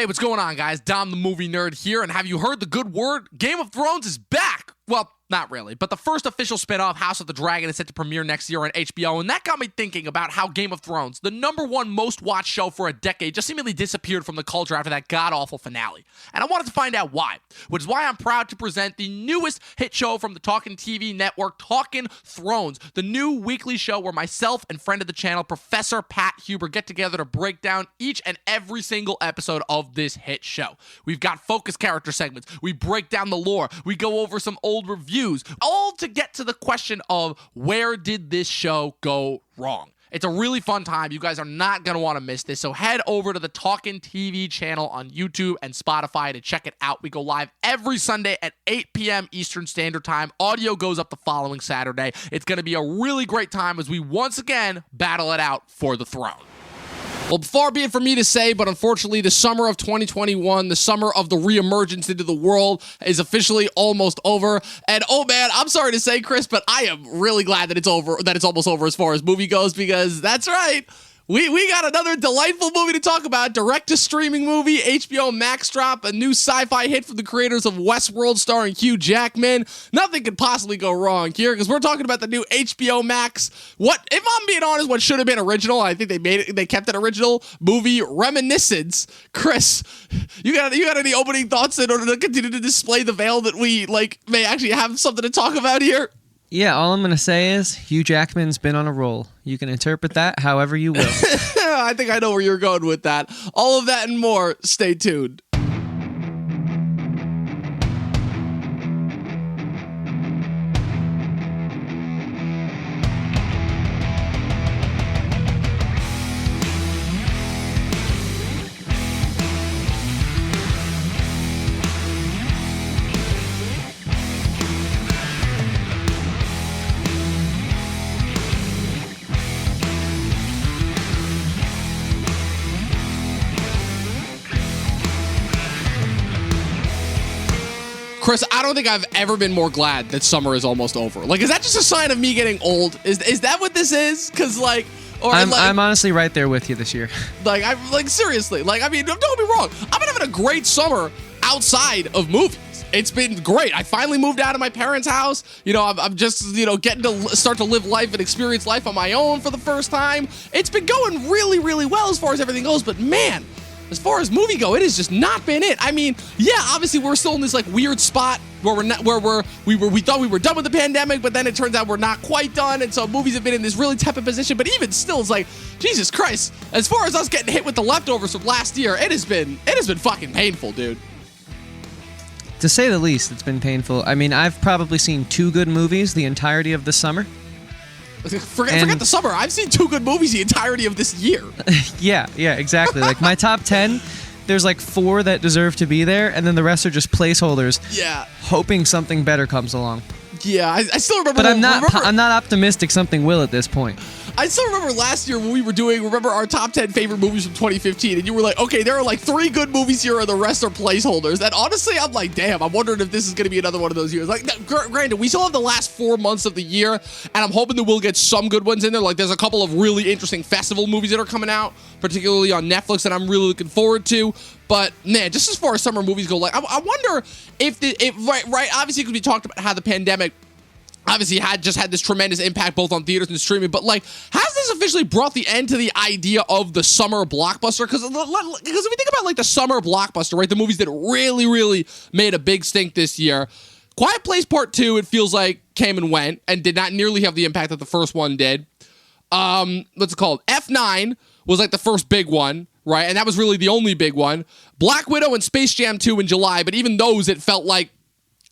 Hey, what's going on, guys? Dom the Movie Nerd here, and have you heard the good word? Game of Thrones is back! Well, not really, but the first official spin-off, House of the Dragon, is set to premiere next year on HBO, and that got me thinking about how Game of Thrones, the #1 most-watched show for a decade, just seemingly disappeared from the culture after that god-awful finale. And I wanted to find out why, which is why I'm proud to present the newest hit show from the Talkin' TV network, Talkin' Thrones, the new weekly show where myself and friend of the channel, Professor Pat Huber, get together to break down each and every single episode of this hit show. We've got focus character segments, we break down the lore, we go over some old reviews, all to get to the question of where did this show go wrong? It's a really fun time. You guys are not going to want to miss this. So head over to the Talkin' TV channel on YouTube and Spotify to check it out. We go live every Sunday at 8 p.m. Eastern Standard Time. Audio goes up the following Saturday. It's going to be a really great time as we once again battle it out for the throne. Well, far be it for me to say, but unfortunately, the summer of 2021, the summer of the reemergence into the world, is officially almost over. And oh man, I'm sorry to say, Chris, but I am really glad that it's over, that it's almost over as far as movie goes, because that's right. We got another delightful movie to talk about. Direct-to-streaming movie, HBO Max drop, a new sci-fi hit from the creators of Westworld starring Hugh Jackman. Nothing could possibly go wrong here, because we're talking about the new HBO Max. What, if I'm being honest, what should have been original, I think they kept it original, movie Reminiscence. Chris, you got any opening thoughts in order to continue to display the veil that we may actually have something to talk about here? Yeah, all I'm going to say is Hugh Jackman's been on a roll. You can interpret that however you will. I think I know where you're going with that. All of that and more. Stay tuned. Chris, I don't think I've ever been more glad that summer is almost over. Is that just a sign of me getting old? Is that what this is? Because, I'm honestly right there with you this year. Seriously. Don't get me wrong. I've been having a great summer outside of movies. It's been great. I finally moved out of my parents' house. I'm just, getting to start to live life and experience life on my own for the first time. It's been going really, really well as far as everything goes, but man, as far as movie go, it has just not been it. I mean, yeah, obviously we're still in this weird spot where we thought we were done with the pandemic, but then it turns out we're not quite done, and so movies have been in this really tepid position. But even still, it's Jesus Christ. As far as us getting hit with the leftovers from last year, it has been fucking painful, dude. To say the least, it's been painful. I mean, I've probably seen 2 good movies the entirety of the summer. Forget the summer. I've seen 2 good movies the entirety of this year. Yeah, exactly. My top 10, there's 4 that deserve to be there, and then the rest are just placeholders. Yeah. Hoping something better comes along. Yeah, I still remember. But I'm not optimistic something will at this point. I still remember last year when we were doing, our top 10 favorite movies from 2015, and you were like, okay, there are 3 good movies here, and the rest are placeholders. And honestly, I'm like, damn, I'm wondering if this is going to be another one of those years. Granted, we still have the last 4 months of the year, and I'm hoping that we'll get some good ones in there. There's a couple of really interesting festival movies that are coming out, particularly on Netflix, that I'm really looking forward to. But man, just as far as summer movies go, I wonder if obviously, because we talked about how the pandemic obviously had this tremendous impact both on theaters and streaming, but has this officially brought the end to the idea of the summer blockbuster? Because if we think about the summer blockbuster, right, the movies that really, really made a big stink this year, Quiet Place Part 2, it feels like came and went and did not nearly have the impact that the first one did. What's it called? F9 was the first big one, right, and that was really the only big one. Black Widow and Space Jam 2 in July, but even those, it felt like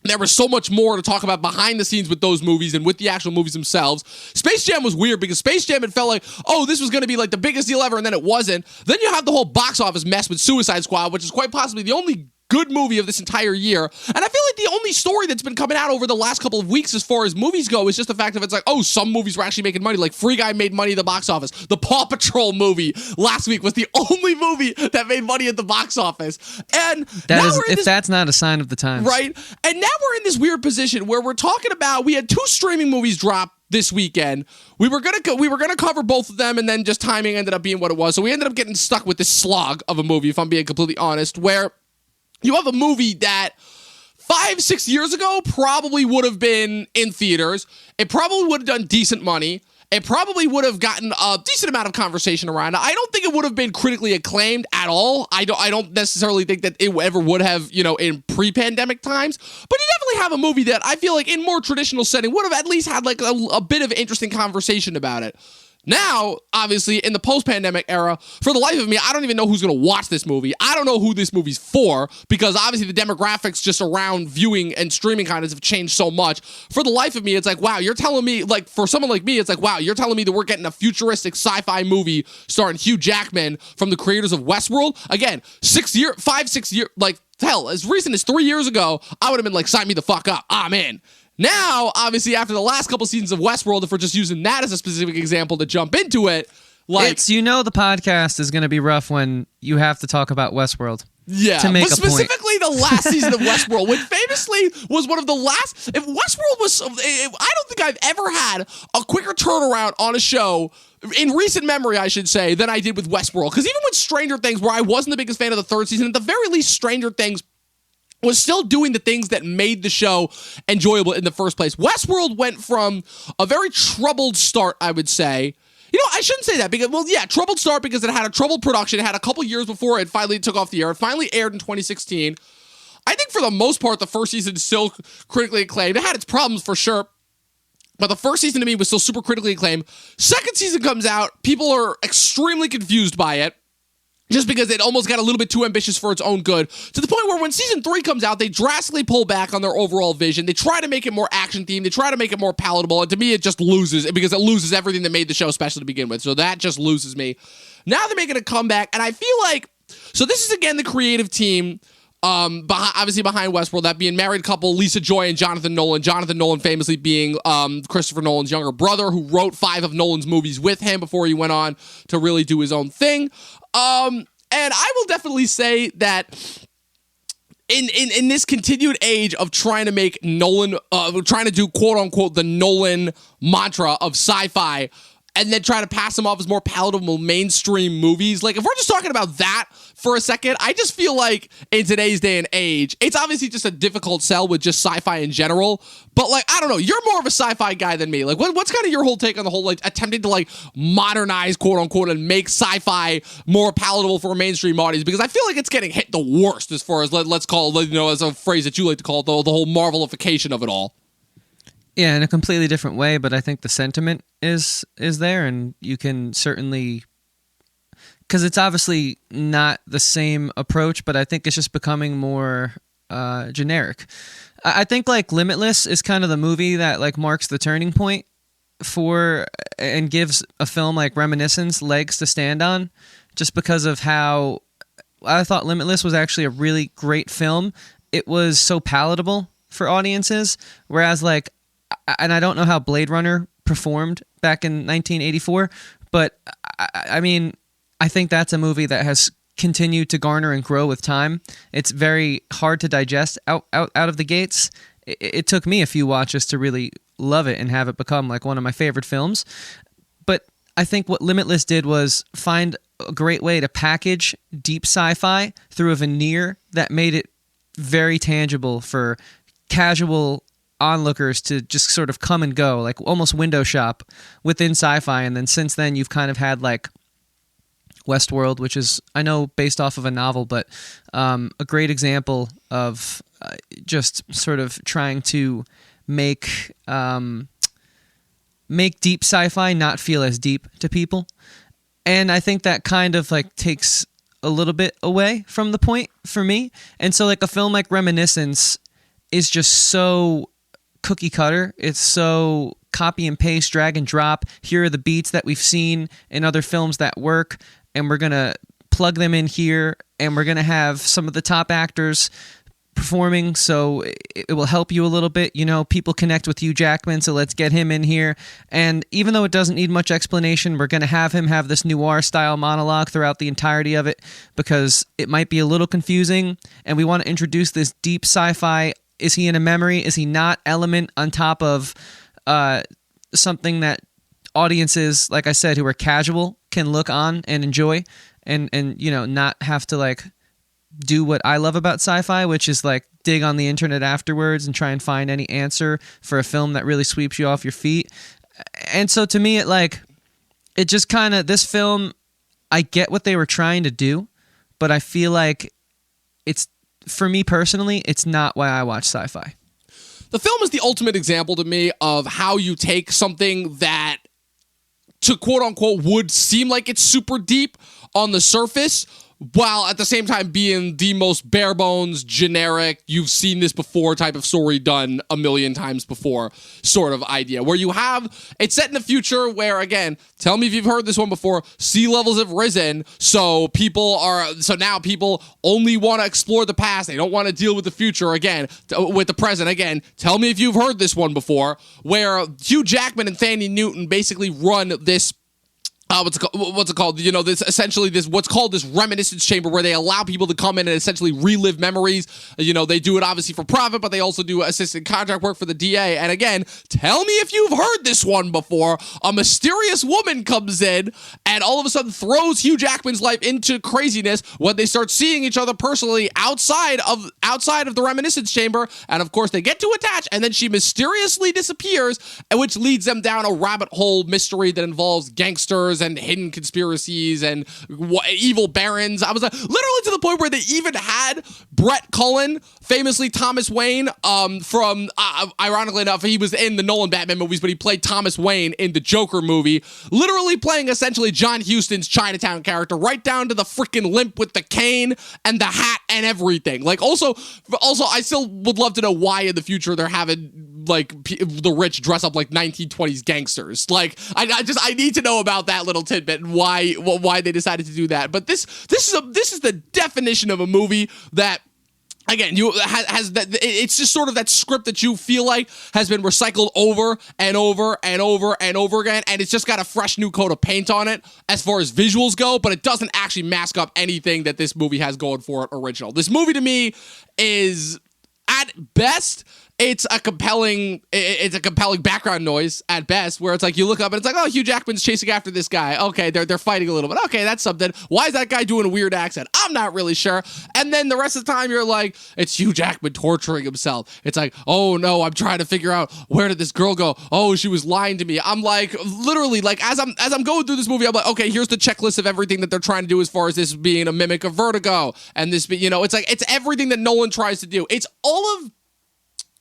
there was so much more to talk about behind the scenes with those movies and with the actual movies themselves. Space Jam was weird because Space Jam, it felt like, oh, this was going to be the biggest deal ever, and then it wasn't. Then you have the whole box office mess with Suicide Squad, which is quite possibly the only good movie of this entire year. And I feel like the only story that's been coming out over the last couple of weeks as far as movies go is just the fact of some movies were actually making money. Free Guy made money at the box office. The Paw Patrol movie last week was the only movie that made money at the box office. And that's not a sign of the times. Right? And now we're in this weird position where we're talking about, we had 2 streaming movies drop this weekend. We were gonna cover both of them, and then just timing ended up being what it was. So we ended up getting stuck with this slog of a movie, if I'm being completely honest, where you have a movie that 5-6 years ago probably would have been in theaters. It probably would have done decent money. It probably would have gotten a decent amount of conversation around it. I don't think it would have been critically acclaimed at all. I don't necessarily think that it ever would have, in pre-pandemic times. But you definitely have a movie that I feel like in more traditional setting would have at least had like a bit of interesting conversation about it. Now, obviously, in the post-pandemic era, for the life of me, I don't even know who's going to watch this movie. I don't know who this movie's for, because obviously the demographics just around viewing and streaming content have changed so much. For the life of me, it's like, wow, you're telling me, like, for someone like me, it's like, wow, you're telling me that we're getting a futuristic sci-fi movie starring Hugh Jackman from the creators of Westworld? Again, 6 years, like, hell, as recent as 3 years ago, I would have been like, sign me the fuck up. I'm in. Now, obviously, after the last couple seasons of Westworld, if we're just using that as a specific example to jump into it, like... the podcast is going to be rough when you have to talk about Westworld. Yeah, to make but specifically the last season of Westworld, which famously was one of the last... If Westworld was... I don't think I've ever had a quicker turnaround on a show, in recent memory, I should say, than I did with Westworld. Because even with Stranger Things, where I wasn't the biggest fan of the third season, at the very least, Stranger Things was still doing the things that made the show enjoyable in the first place. Westworld went from a very troubled start, I would say. I shouldn't say that because, troubled start because it had a troubled production. It had a couple years before it finally took off the air. It finally aired in 2016. I think for the most part, the first season is still critically acclaimed. It had its problems for sure, but the first season to me was still super critically acclaimed. Second season comes out. People are extremely confused by it, just because it almost got a little bit too ambitious for its own good, to the point where when season 3 comes out, they drastically pull back on their overall vision. They try to make it more action-themed. They try to make it more palatable, and to me, it just loses, because it loses everything that made the show special to begin with, so that just loses me. Now they're making a comeback, and I feel like, so this is, again, the creative team, obviously behind Westworld, that being married couple Lisa Joy and Jonathan Nolan. Jonathan Nolan famously being Christopher Nolan's younger brother, who wrote 5 of Nolan's movies with him before he went on to really do his own thing. And I will definitely say that in this continued age of trying to make Nolan, trying to do quote unquote the Nolan mantra of sci-fi, and then try to pass them off as more palatable mainstream movies. Like, if we're just talking about that for a second, I just feel like in today's day and age, it's obviously just a difficult sell with just sci-fi in general. But, like, I don't know, you're more of a sci-fi guy than me. Like, what's kind of your whole take on the whole, like, attempting to, like, modernize, quote unquote, and make sci-fi more palatable for a mainstream audience? Because I feel like it's getting hit the worst as far as, let's call it, as a phrase that you like to call it, the whole Marvelification of it all. Yeah, in a completely different way, but I think the sentiment is there, and you can certainly, because it's obviously not the same approach, but I think it's just becoming more generic. I think like Limitless is kind of the movie that like marks the turning point for and gives a film like Reminiscence legs to stand on, just because of how I thought Limitless was actually a really great film. It was so palatable for audiences, whereas like, and I don't know how Blade Runner performed back in 1984, but I mean, I think that's a movie that has continued to garner and grow with time. It's very hard to digest out of the gates. It took me a few watches to really love it and have it become like one of my favorite films. But I think what Limitless did was find a great way to package deep sci-fi through a veneer that made it very tangible for casual onlookers to just sort of come and go, like almost window shop within sci-fi. And then since then, you've kind of had like Westworld, which is, I know, based off of a novel, but a great example of just sort of trying to make deep sci-fi not feel as deep to people. And I think that kind of like takes a little bit away from the point for me. And so like a film like Reminiscence is just so cookie cutter. It's so copy and paste, drag and drop. Here are the beats that we've seen in other films that work, and we're going to plug them in here, and we're going to have some of the top actors performing, so it will help you a little bit. You know, people connect with Hugh Jackman, so let's get him in here. And even though it doesn't need much explanation, we're going to have him have this noir-style monologue throughout the entirety of it, because it might be a little confusing, and we want to introduce this deep sci-fi, is he in a memory, is he not, element on top of something that audiences, like I said, who are casual can look on and enjoy, and not have to like do what I love about sci-fi, which is like dig on the internet afterwards and try and find any answer for a film that really sweeps you off your feet. And so to me, it just kind of, this film, I get what they were trying to do, but I feel like it's, for me personally, it's not why I watch sci-fi. The film is the ultimate example to me of how you take something that, to quote unquote, would seem like it's super deep on the surface, while at the same time being the most bare bones, generic, you've seen this before type of story done a million times before sort of idea. Where you have, it's set in the future where, again, tell me if you've heard this one before, sea levels have risen, so now people only want to explore the past, they don't want to deal with the future again, with the present again. Tell me if you've heard this one before, where Hugh Jackman and Thandie Newton basically run this what's it called? This what's called this reminiscence chamber, where they allow people to come in and essentially relive memories. They do it obviously for profit, but they also do assistant contract work for the DA. And again, tell me if you've heard this one before. A mysterious woman comes in and all of a sudden throws Hugh Jackman's life into craziness when they start seeing each other personally outside of the reminiscence chamber. And of course, they get to attach, and then she mysteriously disappears, which leads them down a rabbit hole mystery that involves gangsters and hidden conspiracies and evil barons. I was literally to the point where they even had Brett Cullen, famously Thomas Wayne, from ironically enough, he was in the Nolan Batman movies, but he played Thomas Wayne in the Joker movie, literally playing essentially John Huston's Chinatown character, right down to the freaking limp with the cane and the hat and everything. Also, I still would love to know why in the future they're having the rich dress up like 1920s gangsters. I need to know about that little tidbit and why they decided to do that. But this is the definition of a movie that, again, it's just sort of that script that you feel like has been recycled over and over and over and over again, and it's just got a fresh new coat of paint on it as far as visuals go, but it doesn't actually mask up anything that this movie has going for it original. This movie to me is, at best, it's a compelling background noise at best, where it's like you look up and it's like, oh, Hugh Jackman's chasing after this guy. Okay, they're fighting a little bit. Okay, that's something. Why is that guy doing a weird accent? I'm not really sure. And then the rest of the time you're like, it's Hugh Jackman torturing himself. It's like, oh no, I'm trying to figure out, where did this girl go? Oh, she was lying to me. I'm like, literally, as I'm going through this movie, I'm like, okay, here's the checklist of everything that they're trying to do as far as this being a mimic of Vertigo, and this, it's like, it's everything that Nolan tries to do.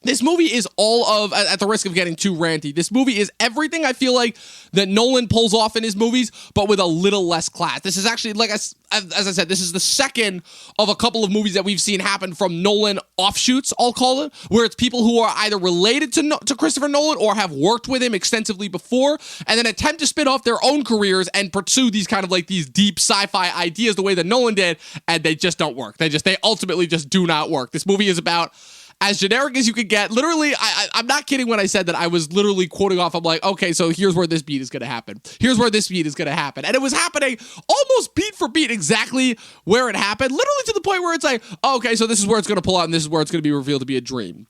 This movie is all of, at the risk of getting too ranty, this movie is everything I feel like that Nolan pulls off in his movies, but with a little less class. This is actually, as I said, this is the second of a couple of movies that we've seen happen from Nolan offshoots, I'll call it, where it's people who are either related to Christopher Nolan or have worked with him extensively before, and then attempt to spin off their own careers and pursue these kind of these deep sci-fi ideas the way that Nolan did, and they just don't work. They ultimately just do not work. This movie is about as generic as you could get. Literally, I'm not kidding when I said that I was literally quoting off. I'm like, okay, so here's where this beat is going to happen. Here's where this beat is going to happen. And it was happening almost beat for beat exactly where it happened. Literally to the point where it's like, oh, okay, so this is where it's going to pull out and this is where it's going to be revealed to be a dream,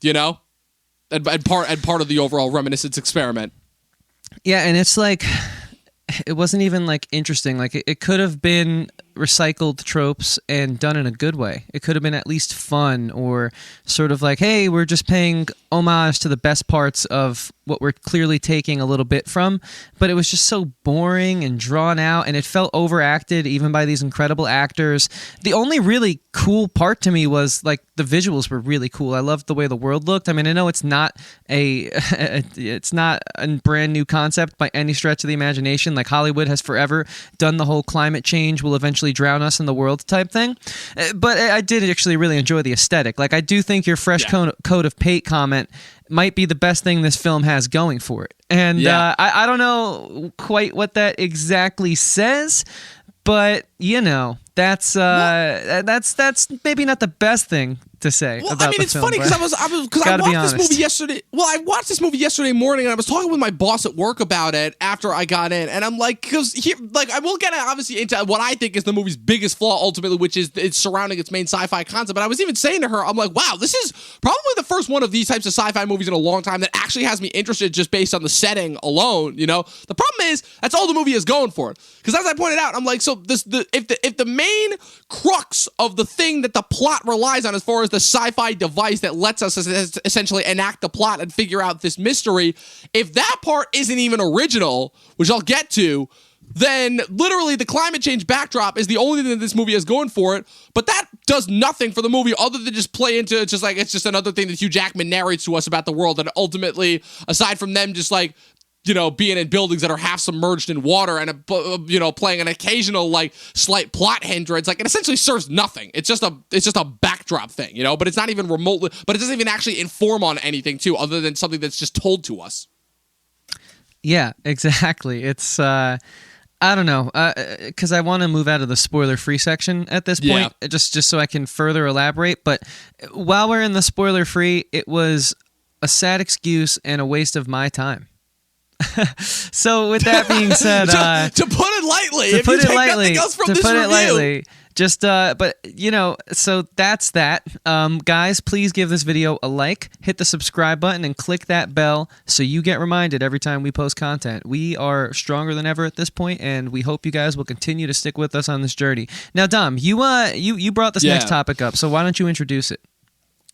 And part of the overall reminiscence experiment. Yeah, and it's like, it wasn't even interesting. It could have been recycled tropes and done in a good way. It could have been at least fun, or sort of like, hey, we're just paying homage to the best parts of what we're clearly taking a little bit from. But it was just so boring and drawn out, and it felt overacted even by these incredible actors. The only really cool part to me was the visuals were really cool. I loved the way the world looked. I mean, I know it's not a brand new concept by any stretch of the imagination. Hollywood has forever done the whole climate change will eventually drown us in the world type thing. But I did actually really enjoy the aesthetic. I do think your fresh coat of paint comment might be the best thing this film has going for it. And I don't know quite what that exactly says, but that's maybe not the best thing to say. Well, about I mean, the it's film, funny because I watched this movie yesterday. Well, I watched this movie yesterday morning, and I was talking with my boss at work about it after I got in, and I'm like, because here, like, I will get obviously into what I think is the movie's biggest flaw ultimately, which is it's surrounding its main sci-fi concept. But I was even saying to her, I'm like, wow, this is probably the first one of these types of sci-fi movies in a long time that actually has me interested just based on the setting alone. You know, the problem is that's all the movie is going for it. Because as I pointed out, I'm like, so if the main crux of the thing that the plot relies on as far as the sci-fi device that lets us essentially enact the plot and figure out this mystery, if that part isn't even original, which I'll get to, then literally the climate change backdrop is the only thing that this movie has going for it. But that does nothing for the movie other than just play into just like it's just another thing that Hugh Jackman narrates to us about the world. And ultimately, aside from them just like, you know, being in buildings that are half submerged in water and, you know, playing an occasional like slight plot hindrance, like it essentially serves nothing. It's just a backdrop thing, you know, but it's not even remotely, but it doesn't even actually inform on anything too, other than something that's just told to us. Yeah, exactly. It's, I don't know, because I want to move out of the spoiler-free section at this point, just so I can further elaborate. But while we're in the spoiler-free, it was a sad excuse and a waste of my time. So with that being said, to put it lightly, just but you know, so that's that. Guys, please give this video a like, hit the subscribe button, and click that bell so you get reminded every time we post content. We are stronger than ever at this point, and we hope you guys will continue to stick with us on this journey. Now, Dom, you brought this next topic up, so why don't you introduce it?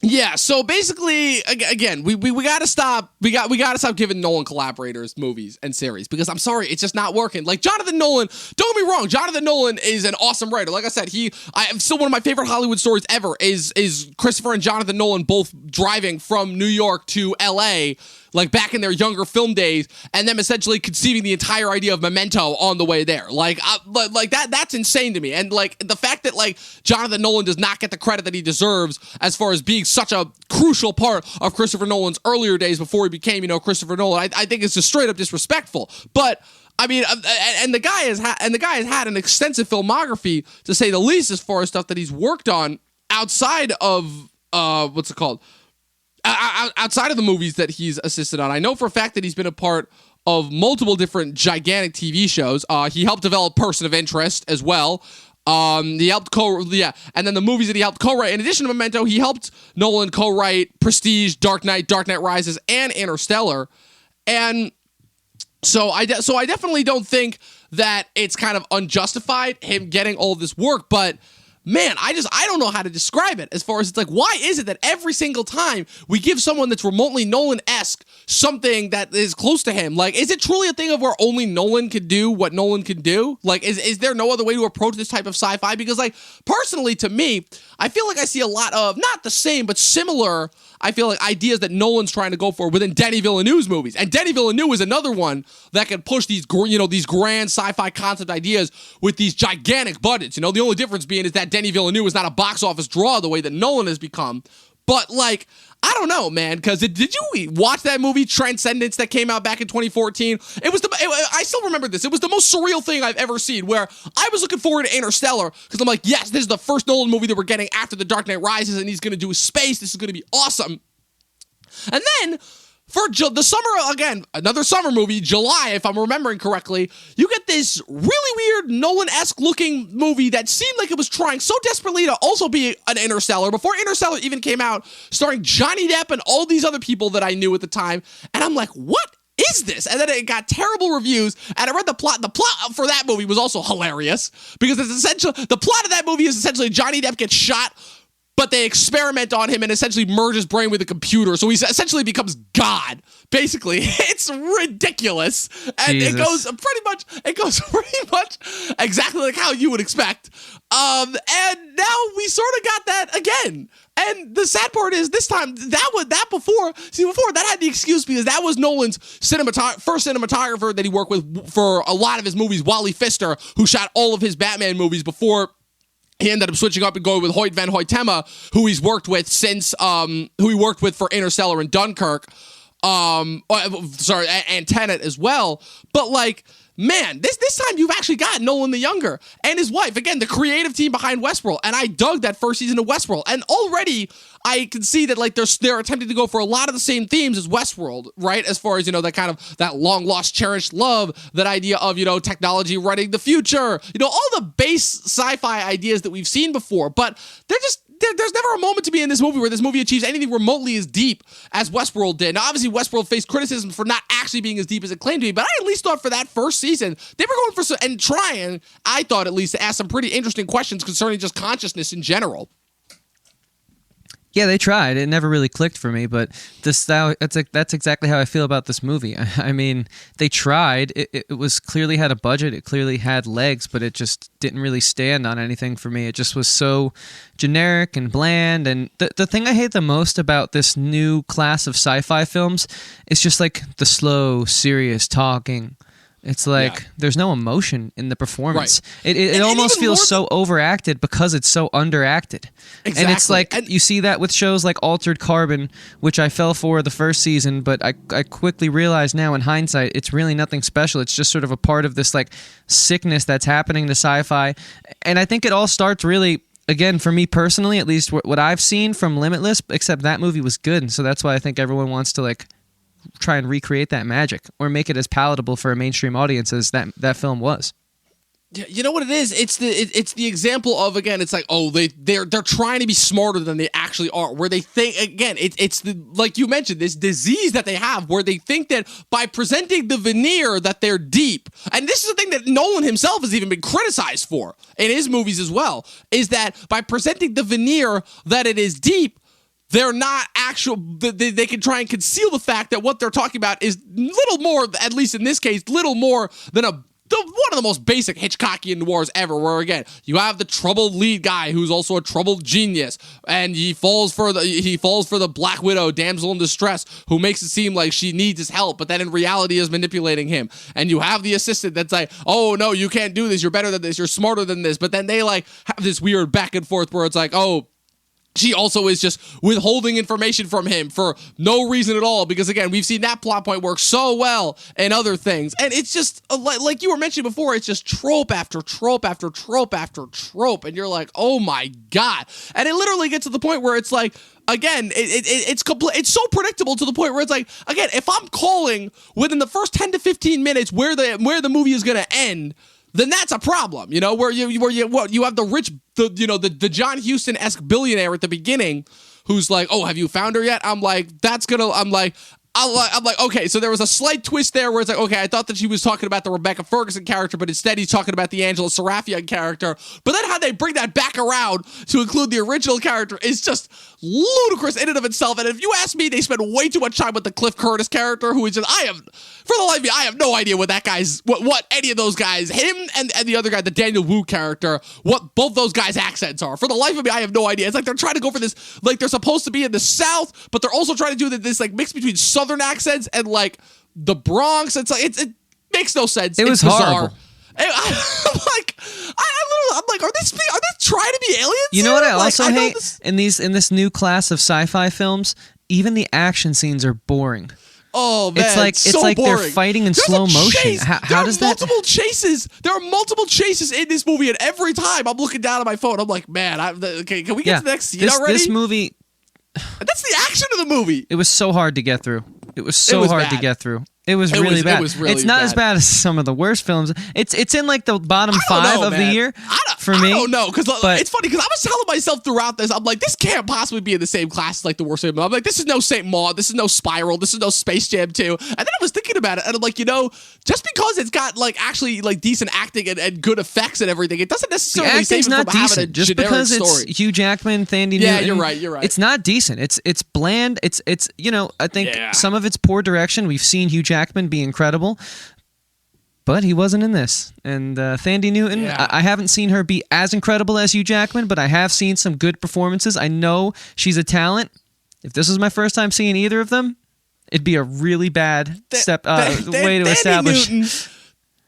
Yeah, so basically, again, we gotta stop. We gotta stop giving Nolan collaborators movies and series because I'm sorry, it's just not working. Like Jonathan Nolan, don't get me wrong, Jonathan Nolan is an awesome writer. Like I said, I'm still one of my favorite Hollywood stories ever is Christopher and Jonathan Nolan both driving from New York to L.A. like back in their younger film days, and them essentially conceiving the entire idea of Memento on the way there. Like that's insane to me. And like the fact that like Jonathan Nolan does not get the credit that he deserves as far as being such a crucial part of Christopher Nolan's earlier days before he became, you know, Christopher Nolan, I think it's just straight up disrespectful. But I mean, and the guy has had an extensive filmography to say the least as far as stuff that he's worked on outside of what's it called? Outside of the movies that he's assisted on. I know for a fact that he's been a part of multiple different gigantic TV shows. He helped develop Person of Interest as well. He helped and then the movies that he helped co-write, in addition to Memento, he helped Nolan co-write Prestige, Dark Knight Rises, and Interstellar. And so I definitely don't think that it's kind of unjustified him getting all of this work, but man, I don't know how to describe it as far as it's like, why is it that every single time we give someone that's remotely Nolan-esque something that is close to him? Like, is it truly a thing of where only Nolan can do what Nolan can do? Like, is there no other way to approach this type of sci-fi? Because, like, personally, to me, I feel like I see a lot of, not the same, but similar, I feel like ideas that Nolan's trying to go for within Denis Villeneuve's movies. And Denis Villeneuve is another one that can push these, you know, these grand sci-fi concept ideas with these gigantic budgets. You know, the only difference being is that Denis Villeneuve is not a box office draw the way that Nolan has become. But, like, I don't know, man, because did you watch that movie Transcendence that came out back in 2014? I still remember this. It was the most surreal thing I've ever seen, where I was looking forward to Interstellar because I'm like, yes, this is the first Nolan movie that we're getting after The Dark Knight Rises, and he's going to do space. This is going to be awesome. And then for the summer, again, another summer movie, July, if I'm remembering correctly, you get this really weird Nolan-esque looking movie that seemed like it was trying so desperately to also be an Interstellar before Interstellar even came out, starring Johnny Depp and all these other people that I knew at the time. And I'm like, what is this? And then it got terrible reviews, and I read the plot. The plot for that movie was also hilarious because it's essentially, the plot of that movie is essentially Johnny Depp gets shot, but they experiment on him and essentially merge his brain with a computer. So he essentially becomes God, basically. It's ridiculous. And Jesus. it goes pretty much exactly like how you would expect. And now we sort of got that again. And the sad part is this time, before that had the excuse because that was Nolan's first cinematographer that he worked with for a lot of his movies, Wally Pfister, who shot all of his Batman movies before he ended up switching up and going with Hoyt van Hoytema, who he's worked with since, who he worked with for Interstellar and Dunkirk, and Tenet as well. But like, man, this time you've actually got Nolan the Younger and his wife, again, the creative team behind Westworld. And I dug that first season of Westworld. And already I can see that like they're attempting to go for a lot of the same themes as Westworld, right? As far as, that kind of that long lost cherished love, that idea of, technology running the future, all the base sci-fi ideas that we've seen before. But there's never a moment to be in this movie where this movie achieves anything remotely as deep as Westworld did. Now, obviously, Westworld faced criticism for not actually being as deep as it claimed to be, but I at least thought for that first season, they were going for and trying, I thought at least, to ask some pretty interesting questions concerning just consciousness in general. Yeah, they tried. It never really clicked for me, but that's exactly how I feel about this movie. I mean, they tried. It was clearly had a budget. It clearly had legs, but it just didn't really stand on anything for me. It just was so generic and bland. And the thing I hate the most about this new class of sci-fi films is just like the slow, serious talking. It's like there's no emotion in the performance. Right. It almost feels so overacted because it's so underacted. Exactly. And it's like you see that with shows like Altered Carbon, which I fell for the first season, but I quickly realized now in hindsight it's really nothing special. It's just sort of a part of this like sickness that's happening to sci-fi. And I think it all starts really, again, for me personally, at least what I've seen from Limitless, except that movie was good. And so that's why I think everyone wants to like try and recreate that magic or make it as palatable for a mainstream audience as that film was. Yeah, you know what it is? It's the example of, again, it's like, oh, they're trying to be smarter than they actually are, where they think, again, it's the, like you mentioned, this disease that they have where they think that by presenting the veneer that they're deep, and this is the thing that Nolan himself has even been criticized for in his movies as well, is that by presenting the veneer that it is deep, they're not actual. They can try and conceal the fact that what they're talking about is little more, at least in this case, little more than one of the most basic Hitchcockian noirs ever. Where again, you have the troubled lead guy who's also a troubled genius, and he falls for the Black Widow, damsel in distress, who makes it seem like she needs his help, but then in reality is manipulating him. And you have the assistant that's like, oh no, you can't do this. You're better than this. You're smarter than this. But then they like have this weird back and forth where it's like, oh, she also is just withholding information from him for no reason at all, because, again, we've seen that plot point work so well in other things. And it's just, like you were mentioning before, it's just trope after trope after trope after trope. And you're like, oh, my God. And it literally gets to the point where it's like, again, it's so predictable to the point where it's like, again, if I'm calling within the first 10 to 15 minutes where the movie is going to end, then that's a problem, where you have the John Huston-esque billionaire at the beginning who's like, oh, have you found her yet? I'm like, okay, so there was a slight twist there where it's like, okay, I thought that she was talking about the Rebecca Ferguson character, but instead he's talking about the Angela Sarafian character. But then how they bring that back around to include the original character is just ludicrous in and of itself. And if you ask me, they spend way too much time with the Cliff Curtis character, who is just, for the life of me, I have no idea what that guy's, what any of those guys, him and the other guy, the Daniel Wu character, what both those guys' accents are. For the life of me, I have no idea. It's like they're trying to go for this, like they're supposed to be in the South, but they're also trying to do this like mix between Southern accents and like the Bronx. It's like it makes no sense. It was horrible. I'm like, are they trying to be aliens? You know what I also hate in this new class of sci-fi films? Even the action scenes are boring. Oh man, it's like boring. They're fighting in slow motion. How does that? Chases. There are multiple chases in this movie, and every time I'm looking down at my phone, I'm like, man, okay, can we get to the next scene already? This movie. That's the action of the movie. It was so hard to get through. It was hard to get through. It was really bad. It's not as bad as some of the worst films. It's in like the bottom 5 of the year for me. I don't know, because it's funny because I was telling myself throughout this, I'm like, this can't possibly be in the same class as like the worst film. I'm like, this is no Saint Maud, this is no Spiral, this is no Space Jam 2. And then I was thinking about it, and I'm like, just because it's got like actually like decent acting and good effects and everything, it doesn't necessarily save it from having a just generic because story. It's Hugh Jackman, Thandie Newton. Yeah, you're right. It's not decent. It's bland. It's I think some of it's poor direction. We've seen Hugh Jackman be incredible. But he wasn't in this. And Thandie Newton, I haven't seen her be as incredible as Hugh Jackman, but I have seen some good performances. I know she's a talent. If this was my first time seeing either of them, it'd be a really bad way to establish.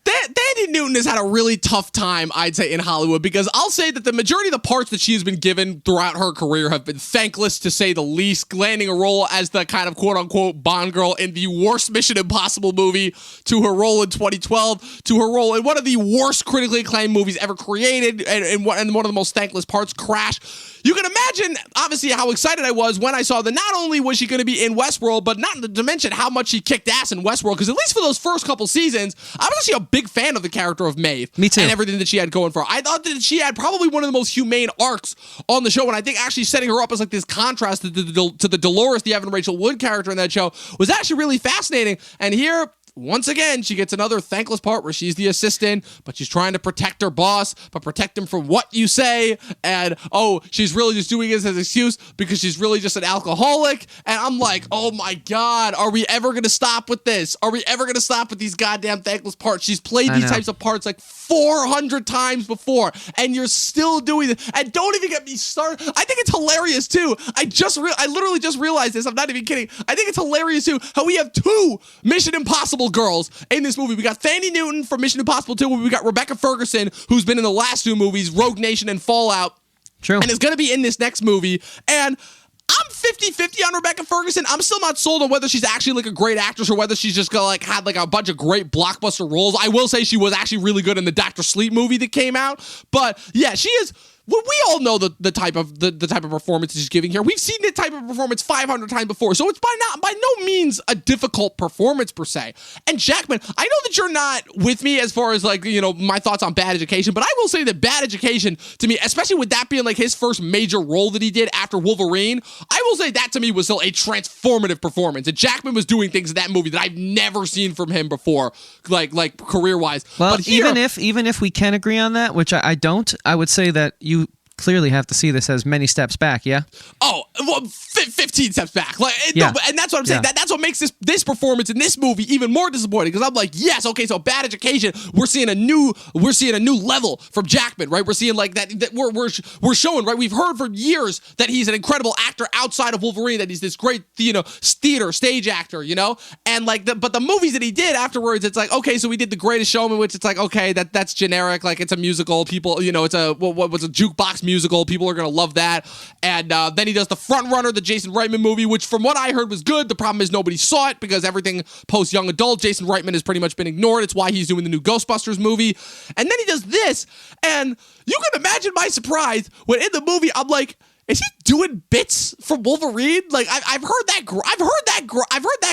Thandie Newton has had a really tough time, I'd say, in Hollywood, because I'll say that the majority of the parts that she has been given throughout her career have been thankless, to say the least. Landing a role as the kind of quote-unquote Bond girl in the worst Mission Impossible movie, to her role in 2012, to her role in one of the worst critically acclaimed movies ever created, and one of the most thankless parts, Crash. You can imagine, obviously, how excited I was when I saw that not only was she going to be in Westworld, but not to mention how much she kicked ass in Westworld, because at least for those first couple seasons, I was actually a big fan of the character of Maeve. Me too. And everything that she had going for her. I thought that she had probably one of the most humane arcs on the show, and I think actually setting her up as like this contrast to the Dolores, the Evan Rachel Wood character in that show, was actually really fascinating. And here, once again, she gets another thankless part where she's the assistant, but she's trying to protect her boss, but protect him from what you say. And, she's really just doing this as an excuse because she's really just an alcoholic. And I'm like, oh my God, are we ever going to stop with this? Are we ever going to stop with these goddamn thankless parts? She's played these types of parts like 400 times before, and you're still doing it. And don't even get me started. I think it's hilarious too. I literally just realized this. I'm not even kidding. I think it's hilarious too how we have two Mission Impossible girls in this movie. We got Thandie Newton from Mission Impossible 2. We got Rebecca Ferguson, who's been in the last two movies, Rogue Nation and Fallout. True. And is going to be in this next movie. And I'm 50-50 on Rebecca Ferguson. I'm still not sold on whether she's actually like a great actress or whether she's just gonna like had like a bunch of great blockbuster roles. I will say she was actually really good in the Dr. Sleep movie that came out. But yeah, she is. Well, we all know the type of performance she's giving here. We've seen the type of performance 500 times before, so it's by no means a difficult performance per se. And Jackman, I know that you're not with me as far as like my thoughts on Bad Education, but I will say that Bad Education to me, especially with that being like his first major role that he did after Wolverine, I will say that to me was still a transformative performance. And Jackman was doing things in that movie that I've never seen from him before, like career wise. Well, but here, even if we can agree on that, which I don't, I would say that you clearly have to see this as many steps back, yeah? 15 steps back. Yeah. No, and that's what I'm saying. Yeah. That's what makes this performance in this movie even more disappointing, because I'm like, yes, okay, so Bad Education, we're seeing a new level from Jackman, right? We're seeing like that we're showing, right? We've heard for years that he's an incredible actor outside of Wolverine, that he's this great, theater stage actor, and but the movies that he did afterwards, it's like, okay, so we did The Greatest Showman, which it's like, okay, that's generic, like it's a musical, people, it's a what was a jukebox musical, people are gonna love that. And then he does The Front Runner, the Jason Reitman movie, which from what I heard was good. The problem is nobody saw it because everything post Young Adult, Jason Reitman has pretty much been ignored. It's why he's doing the new Ghostbusters movie. And then he does this, and you can imagine my surprise when in the movie I'm like, is he doing bits from Wolverine? Like I've heard that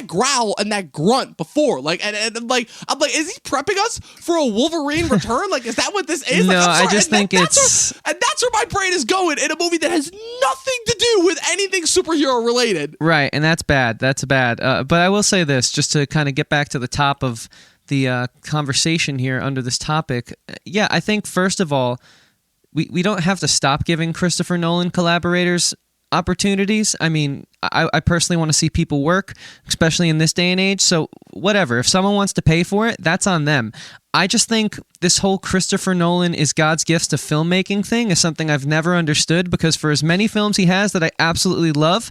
growl and that grunt before. Like and I'm like, is he prepping us for a Wolverine return? Like, is that what this is? No, like, I just think it's and that's where my brain is going in a movie that has nothing to do with anything superhero related. right, and that's bad. That's bad. But I will say this, just to kind of get back to the top of the conversation here under this topic. Yeah, I think first of all, we don't have to stop giving Christopher Nolan collaborators opportunities. I mean, I personally want to see people work, especially in this day and age. So whatever, if someone wants to pay for it, that's on them. I just think this whole Christopher Nolan is God's gifts to filmmaking thing is something I've never understood, because for as many films he has that I absolutely love,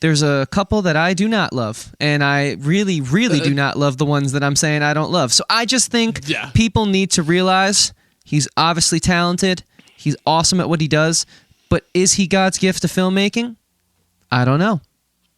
there's a couple that I do not love. And I really, really do not love the ones that I'm saying I don't love. So I just think people need to realize he's obviously talented. He's awesome at what he does, but is he God's gift to filmmaking? I don't know.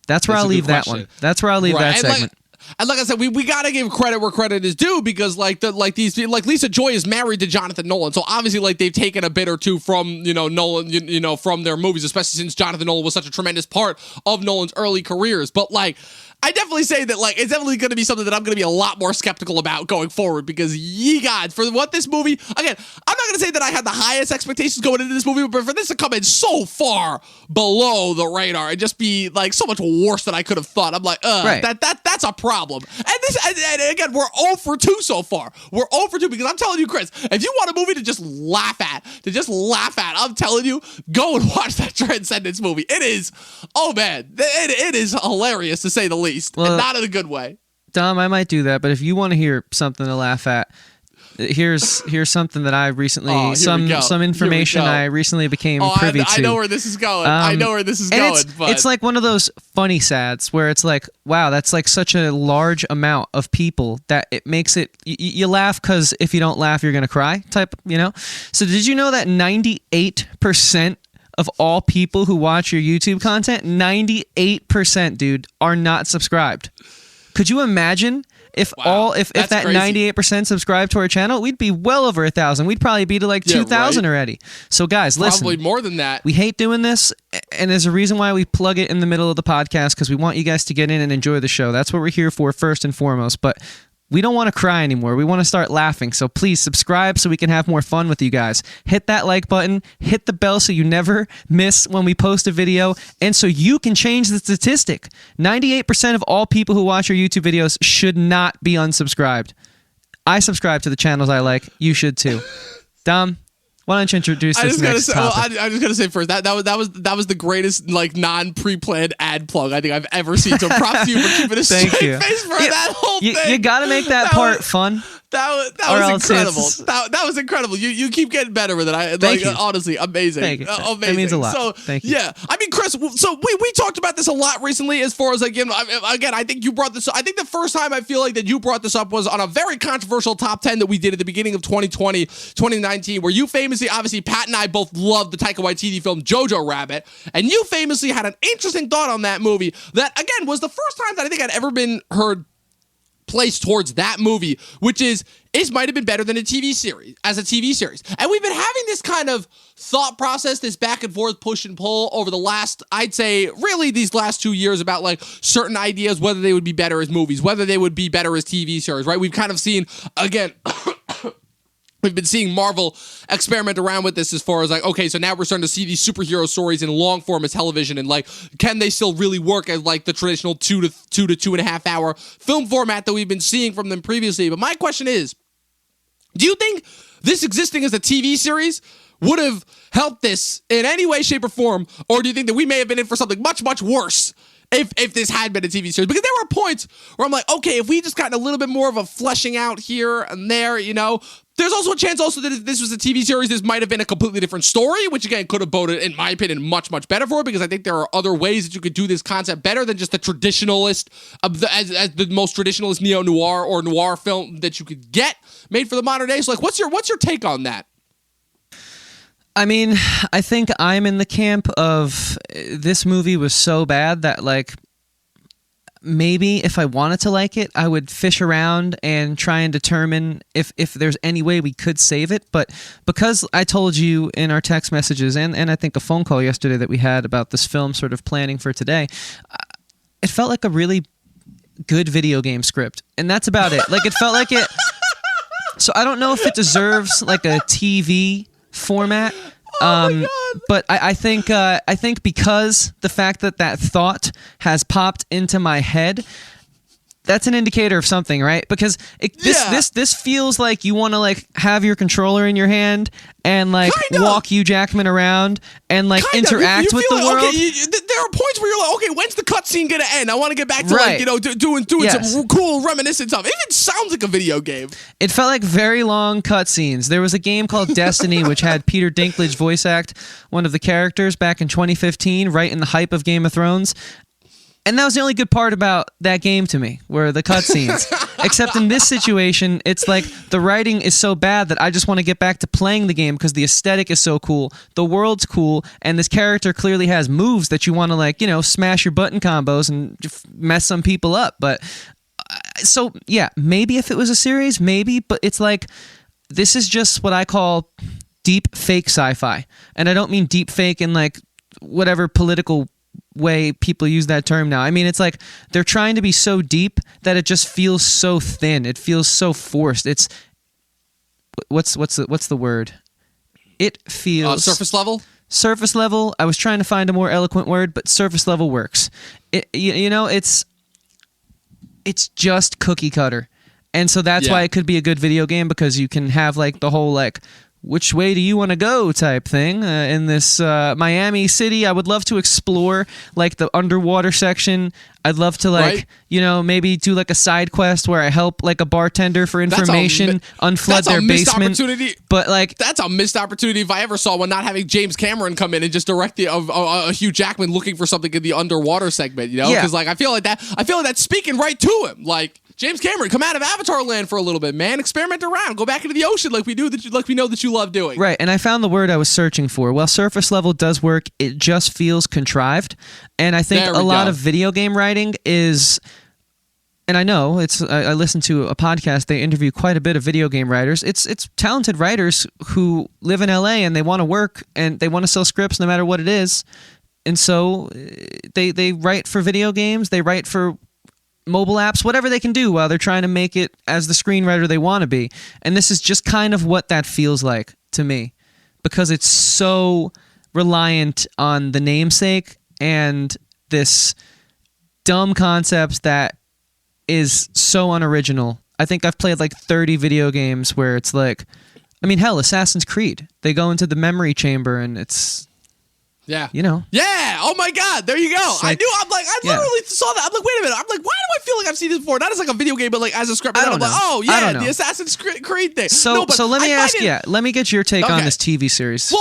That's where I'll leave that one. That's where I'll leave that segment. And like I said, we gotta give credit where credit is due, because like Lisa Joy is married to Jonathan Nolan, so obviously like they've taken a bit or two from Nolan, from their movies, especially since Jonathan Nolan was such a tremendous part of Nolan's early careers. But like, I definitely say that like it's definitely going to be something that I'm going to be a lot more skeptical about going forward, because ye gods, for what this movie, again, I'm not going to say that I had the highest expectations going into this movie, but for this to come in so far below the radar and just be like so much worse than I could have thought, I'm like, right. that's a problem. And again, we're 0 for 2 so far. We're 0 for 2, because I'm telling you, Chris, if you want a movie to just laugh at, I'm telling you, go and watch that Transcendence movie. It is, oh man, it is hilarious to say the least, and not in a good way. Dom, I might do that, but if you want to hear something to laugh at, Here's something that I recently Oh, here we go. some information Here we go. I recently became Oh, privy to. I know where this is going. I know where this is And going. But it's like one of those funny sads where it's like, wow, that's like such a large amount of people that it makes it. You laugh because if you don't laugh, you're gonna cry. Type, you know. So did you know that 98% of all people who watch your YouTube content, 98%, dude, are not subscribed? Could you imagine if if that's that crazy. 98% subscribe to our channel? We'd be well over 1,000. We'd probably be to like 2,000 right. already. So guys, listen. probably more than that. We hate doing this, and there's a reason why we plug it in the middle of the podcast, because we want you guys to get in and enjoy the show. That's what we're here for first and foremost. But we don't want to cry anymore. We want to start laughing. So please subscribe so we can have more fun with you guys. Hit that like button. Hit the bell so you never miss when we post a video, and so you can change the statistic. 98% of all people who watch our YouTube videos should not be unsubscribed. I subscribe to the channels I like. You should too. Dom, why don't you introduce this next topic? I just gotta say first that was the greatest like non-pre-planned ad plug I think I've ever seen. So props to you for keeping a Thank straight you. face for that whole thing. You got to make that part fun. That Or was else incredible. it's- That was incredible. You keep getting better with it. Thank you. Honestly, amazing. Thank you. Amazing. That means a lot. So, Thank you. Yeah, I mean, Chris. So we talked about this a lot recently. As far as again, I think you brought this. I think the first time I feel like that you brought this up was on a very controversial top 10 that we did at the beginning of 2019, where you famously, obviously, Pat and I both loved the Taika Waititi film Jojo Rabbit, and you famously had an interesting thought on that movie that again was the first time that I think I'd ever been heard placed towards that movie, which is might have been better than a TV series, as a TV series. And we've been having this kind of thought process, this back and forth push and pull over the last, I'd say, really these last 2 years about like certain ideas, whether they would be better as movies, whether they would be better as TV series, right? We've kind of seen, again, we've been seeing Marvel experiment around with this as far as like, okay, so now we're starting to see these superhero stories in long form as television, and like, can they still really work as like the traditional 2 to 2.5 hour film format that we've been seeing from them previously? But my question is, do you think this existing as a TV series would have helped this in any way, shape, or form, or do you think that we may have been in for something much, much worse if this had been a TV series? Because there were points where I'm like, okay, if we just gotten a little bit more of a fleshing out here and there, you know, there's also a chance also that if this was a TV series, this might have been a completely different story, which again could have boded, in my opinion, much, much better for it, because I think there are other ways that you could do this concept better than just the traditionalist, as the most traditionalist neo-noir or noir film that you could get made for the modern day. So like, what's your take on that? I mean, I think I'm in the camp of this movie was so bad that like, maybe if I wanted to like it, I would fish around and try and determine if there's any way we could save it. But because I told you in our text messages and I think a phone call yesterday that we had about this film sort of planning for today, it felt like a really good video game script. And that's about it. Like, it felt like it. So I don't know if it deserves like a TV format. But I think because the fact that thought has popped into my head, that's an indicator of something, right? Because this feels like you want to like have your controller in your hand and like walk Hugh Jackman around and like interact with the world. Okay, there are points where you're like, okay, when's the cutscene gonna end? I want to get back to like, you know, doing some cool reminiscent stuff. It even sounds like a video game. It felt like very long cutscenes. There was a game called Destiny which had Peter Dinklage voice act one of the characters back in 2015, right in the hype of Game of Thrones. And that was the only good part about that game to me, were the cutscenes. Except in this situation, it's like the writing is so bad that I just want to get back to playing the game because the aesthetic is so cool, the world's cool, and this character clearly has moves that you want to like, you know, smash your button combos and mess some people up. But so yeah, maybe if it was a series, maybe, but it's like, this is just what I call deep fake sci-fi. And I don't mean deep fake in like whatever political way people use that term now. I mean, it's like they're trying to be so deep that it just feels so thin. It feels so forced. It's what's the word? It feels surface level. Surface level. I was trying to find a more eloquent word, but surface level works. You know, it's just cookie cutter, and so that's why it could be a good video game, because you can have like the whole like which way do you want to go type thing in this Miami city. I would love to explore like the underwater section. I'd love to like, Right. maybe do like a side quest where I help like a bartender for information, unflood their basement. Opportunity. But like, That's a missed opportunity if I ever saw one, not having James Cameron come in and just direct a Hugh Jackman looking for something in the underwater segment, Yeah. Because like I feel like that's speaking right to him. Like, James Cameron, come out of Avatar land for a little bit, man. Experiment around. Go back into the ocean like we know that you love doing. right, and I found the word I was searching for. While surface level does work, it just feels contrived. And I think There a we lot go. of video game writing is, and I know I listened to a podcast, they interview quite a bit of video game writers. It's talented writers who live in LA and they want to work and they want to sell scripts no matter what it is. And so they write for video games, they write for mobile apps, whatever they can do while they're trying to make it as the screenwriter they want to be. And this is just kind of what that feels like to me, because it's so reliant on the namesake and this dumb concept that is so unoriginal. I think I've played like 30 video games where it's like, I mean, hell, Assassin's Creed. They go into the memory chamber and it's, Yeah. Yeah, oh my God, there you go. I literally saw that. I'm like, wait a minute. I'm like, why do I feel like I've seen this before? Not as like a video game, but like as a script. And I then I'm don't like, know. oh I yeah, don't the know. Assassin's Creed thing. So let me ask you. Let me get your take on Okay. this TV series.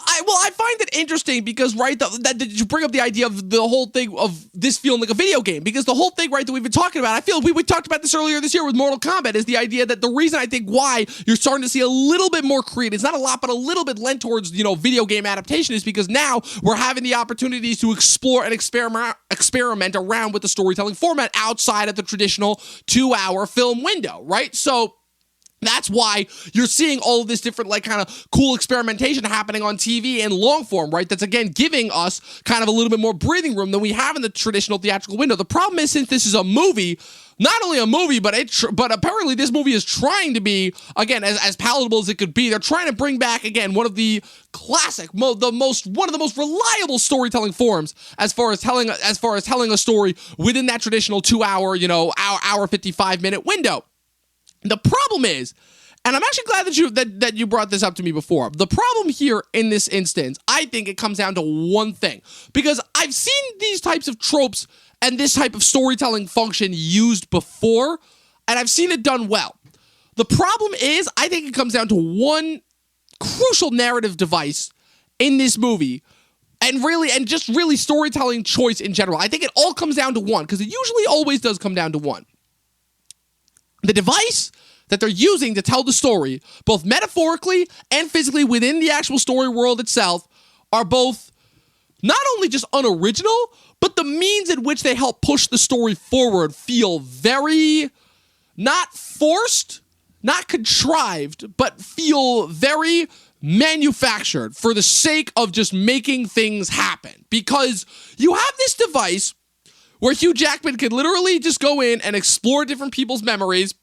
I find it interesting because, right, that you bring up the idea of the whole thing of this feeling like a video game, because the whole thing, right, that we've been talking about, I feel we talked about this earlier this year with Mortal Kombat, is the idea that the reason I think why you're starting to see a little bit more creative, it's not a lot, but a little bit lent towards, video game adaptation, is because now we're having the opportunities to explore and experiment around with the storytelling format outside of the traditional 2-hour film window, right? So that's why you're seeing all of this different, like, kind of cool experimentation happening on TV and long form, right? That's, again, giving us kind of a little bit more breathing room than we have in the traditional theatrical window. The problem is, since this is a movie, not only a movie, but apparently this movie is trying to be, again, as palatable as it could be. They're trying to bring back, again, one of the classic, one of the most reliable storytelling forms as far as telling a story within that traditional 2-hour, hour 55-minute window. The problem is, and I'm actually glad that you brought this up to me before. The problem here in this instance, I think it comes down to one thing, because I've seen these types of tropes and this type of storytelling function used before, and I've seen it done well. The problem is, I think it comes down to one crucial narrative device in this movie, and just really storytelling choice in general. I think it all comes down to one, because it usually always does come down to one. The device that they're using to tell the story, both metaphorically and physically within the actual story world itself, are both not only just unoriginal, but the means in which they help push the story forward feel very not forced, not contrived, but feel very manufactured for the sake of just making things happen. Because you have this device where Hugh Jackman can literally just go in and explore different people's memories,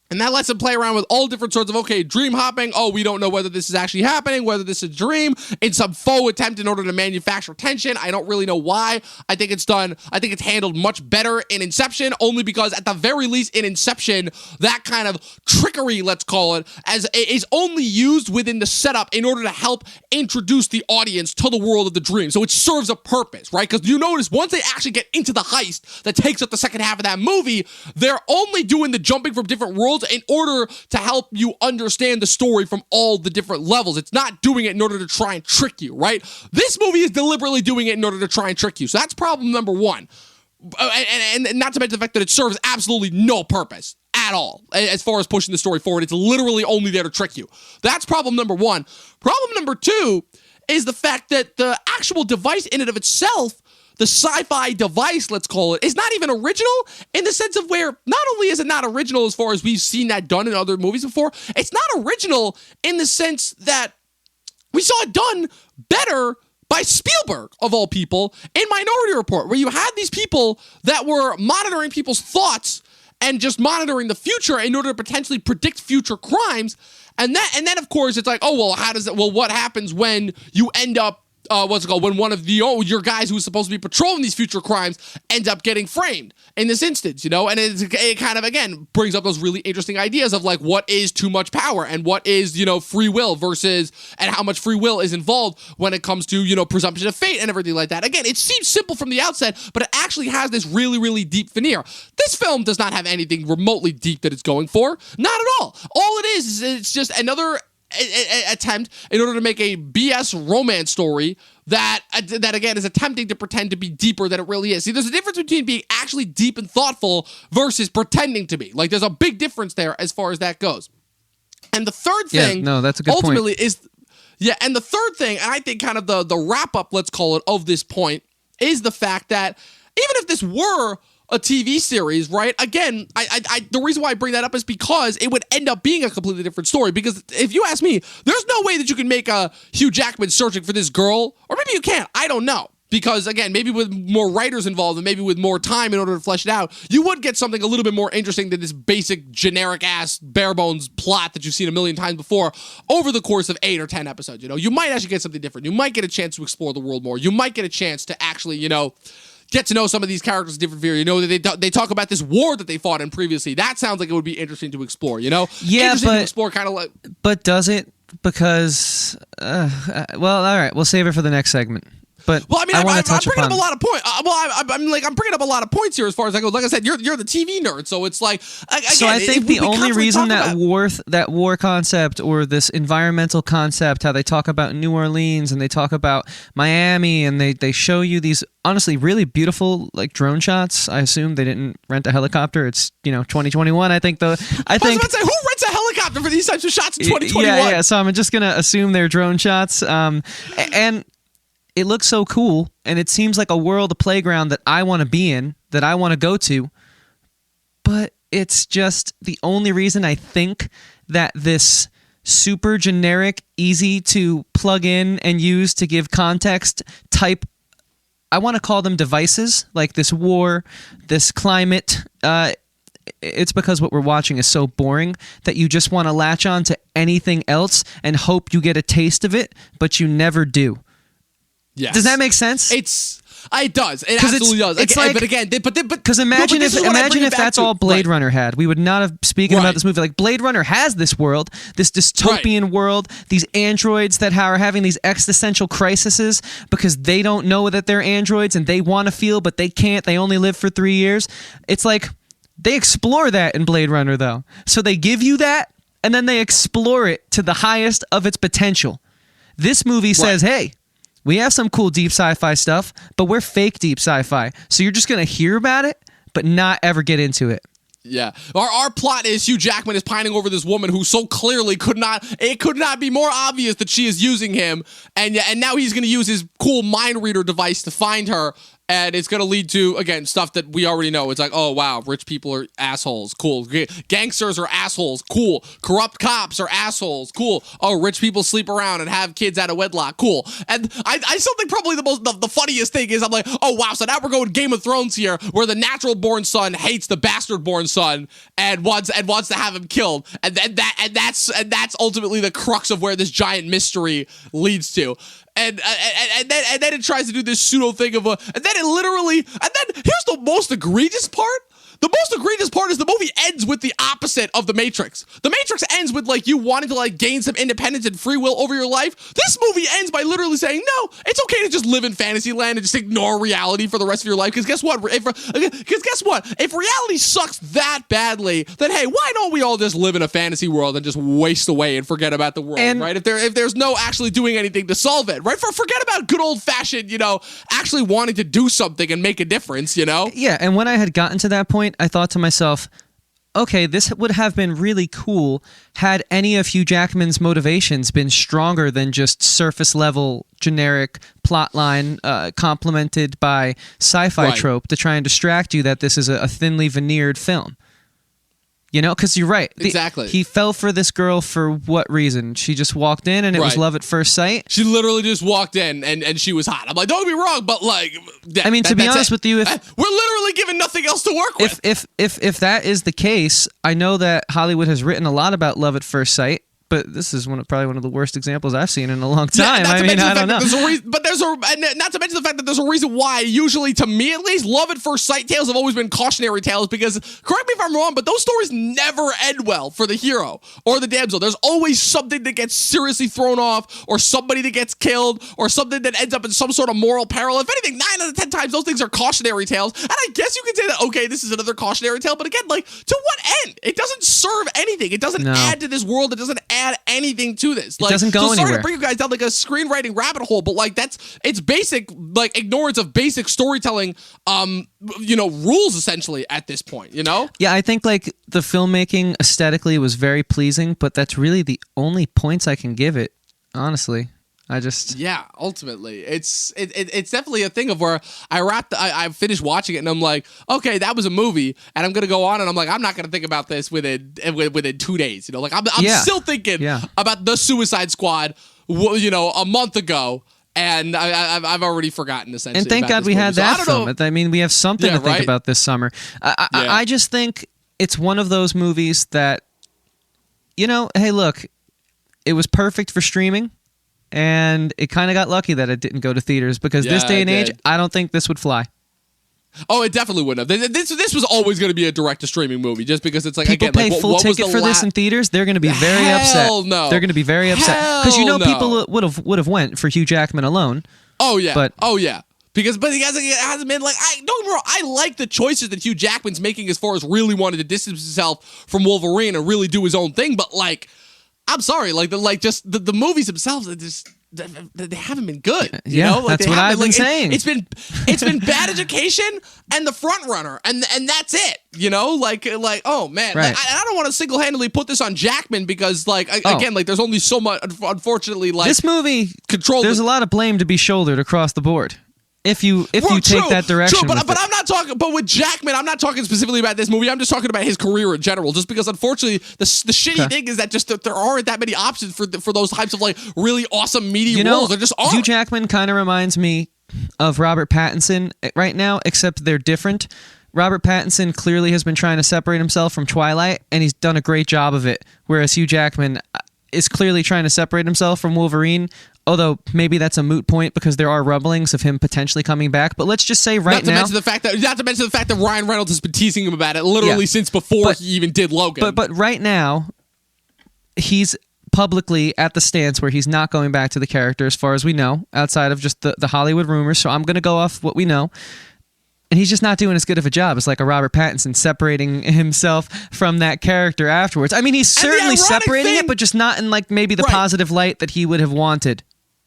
and that lets him play around with all different sorts of, okay, dream hopping. Oh, we don't know whether this is actually happening, whether this is a dream. It's some faux attempt in order to manufacture tension. I don't really know why. I think it's handled much better in Inception, only because at the very least in Inception, that kind of trickery, let's call it, is only used within the setup in order to help introduce the audience to the world of the dream. So it serves a purpose, right? Because you notice once they actually get into the heist that takes up the second half of that movie, they're only doing the jumping from different worlds in order to help you understand the story from all the different levels. It's not doing it in order to try and trick you, right? This movie is deliberately doing it in order to try and trick you. So that's problem number one. And not to mention the fact that it serves absolutely no purpose at all as far as pushing the story forward. It's literally only there to trick you. That's problem number one. Problem number two is the fact that the actual device in and of itself, the sci-fi device, let's call it, is not even original in the sense of where not only is it not original as far as we've seen that done in other movies before, it's not original in the sense that we saw it done better by Spielberg, of all people, in Minority Report, where you had these people that were monitoring people's thoughts and just monitoring the future in order to potentially predict future crimes. And then of course, it's like, oh, well, what happens when you end up when one of your guys who's supposed to be patrolling these future crimes ends up getting framed in this instance, and it kind of, again, brings up those really interesting ideas of like what is too much power and what is, free will versus, and how much free will is involved when it comes to, presumption of fate and everything like that. Again, it seems simple from the outset, but it actually has this really, really deep veneer. This film does not have anything remotely deep that it's going for. Not at all. All it is it's just another attempt in order to make a BS romance story that again is attempting to pretend to be deeper than it really is. See, there's a difference between being actually deep and thoughtful versus pretending to be. Like, there's a big difference there as far as that goes. And the third thing, that's a good ultimately point. And the third thing, and I think kind of the wrap up, let's call it, of this point is the fact that even if this were a TV series, right? Again, the reason why I bring that up is because it would end up being a completely different story. Because if you ask me, there's no way that you can make a Hugh Jackman searching for this girl, or maybe you can. I don't know. Because again, maybe with more writers involved and maybe with more time in order to flesh it out, you would get something a little bit more interesting than this basic generic ass bare bones plot that you've seen a million times before over the course of 8 or 10 episodes. You might actually get something different. You might get a chance to explore the world more. You might get a chance to actually, get to know some of these characters different view. They talk about this war that they fought in previously. That sounds like it would be interesting to explore. Yeah, interesting to explore, kind of like. But does it? Because all right, we'll save it for the next segment. But well, I mean, I'm bringing up a lot of points. I'm bringing up a lot of points here as far as I go. Like I said, you're the TV nerd, so it's like. Again, so I think the only reason that war concept or this environmental concept, how they talk about New Orleans and they talk about Miami and they show you these honestly really beautiful like drone shots. I assume they didn't rent a helicopter. It's 2021. I think I was about to say, who rents a helicopter for these types of shots in 2021? Yeah. So I'm just gonna assume they're drone shots. And it looks so cool, and it seems like a world, a playground that I want to be in, that I want to go to. But it's just the only reason I think that this super generic, easy to plug in and use to give context type, I want to call them devices, like this war, this climate, it's because what we're watching is so boring that you just want to latch on to anything else and hope you get a taste of it, but you never do. Yes. Does that make sense? It does. It absolutely does. It's like, but again, because imagine if that's all Blade Runner had. We would not have speaking about this movie. Like Blade Runner has this world, this dystopian world, these androids that are having these existential crises because they don't know that they're androids and they want to feel, but they can't. They only live for 3 years. It's like they explore that in Blade Runner, though. So they give you that, and then they explore it to the highest of its potential. This movie says, hey, we have some cool deep sci-fi stuff, but we're fake deep sci-fi. So you're just going to hear about it, but not ever get into it. Yeah. Our plot is Hugh Jackman is pining over this woman who so clearly could not be more obvious that she is using him. And now he's going to use his cool mind reader device to find her. And it's going to lead to, again, stuff that we already know. It's like, oh, wow, rich people are assholes. Cool. Gangsters are assholes. Cool. Corrupt cops are assholes. Cool. Oh, rich people sleep around and have kids out of wedlock. Cool. And I still think probably the funniest thing is I'm like, oh, wow, so now we're going Game of Thrones here where the natural-born son hates the bastard-born son and wants to have him killed. And that's ultimately the crux of where this giant mystery leads to. And then it tries to do this pseudo thing of and then here's the most egregious part. The most egregious part is the movie ends with the opposite of The Matrix. The Matrix ends with like you wanting to like gain some independence and free will over your life. This movie ends by literally saying, no, it's okay to just live in fantasy land and just ignore reality for the rest of your life. Because guess what? If reality sucks that badly, then hey, why don't we all just live in a fantasy world and just waste away and forget about the world, right? If there's no actually doing anything to solve it, right? Forget about good old fashioned, actually wanting to do something and make a difference, Yeah, and when I had gotten to that point, I thought to myself, okay, this would have been really cool had any of Hugh Jackman's motivations been stronger than just surface level generic plotline complemented by sci-fi trope to try and distract you that this is a thinly veneered film. Because you're right. Exactly. He fell for this girl for what reason? She just walked in and it was love at first sight? She literally just walked in and she was hot. I'm like, don't get me wrong, but like... to be honest with you... we're literally given nothing else to work with. If that is the case, I know that Hollywood has written a lot about love at first sight, but this is probably one of the worst examples I've seen in a long time. Yeah, I mean, I don't know. And not to mention the fact that there's a reason why, usually, to me at least, love at first sight tales have always been cautionary tales because, correct me if I'm wrong, but those stories never end well for the hero or the damsel. There's always something that gets seriously thrown off, or somebody that gets killed, or something that ends up in some sort of moral peril. If anything, 9 out of 10 times those things are cautionary tales. And I guess you could say that, okay, this is another cautionary tale, but again, like, to what end? It doesn't serve anything. It doesn't add to this world. It doesn't add anything to this. Like, it doesn't go so anywhere. Sorry to bring you guys down like a screenwriting rabbit hole, but like it's basic, like, ignorance of basic storytelling, rules essentially at this point, you know? Yeah, I think like the filmmaking aesthetically was very pleasing, but that's really the only points I can give it, honestly. Ultimately, it's definitely a thing of where I finished watching it and I'm like, okay, that was a movie, and I'm gonna go on and I'm like, I'm not gonna think about this within 2 days, you know, like I'm still thinking about the Suicide Squad, a month ago, and I've already forgotten essentially. And thank God we had that film. I mean, we have something to think about this summer. I just think it's one of those movies that, hey, look, it was perfect for streaming. And it kind of got lucky that it didn't go to theaters because this day and age, I don't think this would fly. Oh, it definitely wouldn't have. This was always going to be a direct-to-streaming movie just because it's like, people again, pay like, full ticket for this in theaters. They're going to be very upset. No. They're going to be very upset because people would have went for Hugh Jackman alone. Oh yeah. But Because, but he hasn't been like, don't get me wrong, I like the choices that Hugh Jackman's making as far as really wanting to distance himself from Wolverine and really do his own thing. But like, I'm sorry, like the movies themselves, they haven't been good. You know? Like, that's what I've been saying. It's been Bad Education and The Front Runner, and that's it. You know, like oh man, right. I don't want to single-handedly put this on Jackman because again, like there's only so much. Unfortunately, like this movie, there's a lot of blame to be shouldered across the board. If you take that direction, true, but I'm not talking. But with Jackman, I'm not talking specifically about this movie. I'm just talking about his career in general. Just because, unfortunately, the shitty thing is that just there aren't that many options for those types of like really awesome meaty roles. There just aren't. Hugh Jackman kind of reminds me of Robert Pattinson right now, except they're different. Robert Pattinson clearly has been trying to separate himself from Twilight, and he's done a great job of it. Whereas Hugh Jackman is clearly trying to separate himself from Wolverine. Although maybe that's a moot point because there are rumblings of him potentially coming back. But let's just say now, not to mention the fact that Ryan Reynolds has been teasing him about it literally since before he even did Logan. But right now, he's publicly at the stance where he's not going back to the character, as far as we know, outside of just the Hollywood rumors. So I'm going to go off what we know. And he's just not doing as good of a job as like a Robert Pattinson separating himself from that character afterwards. I mean, he's certainly separating it, but just not in like maybe the positive light that he would have wanted.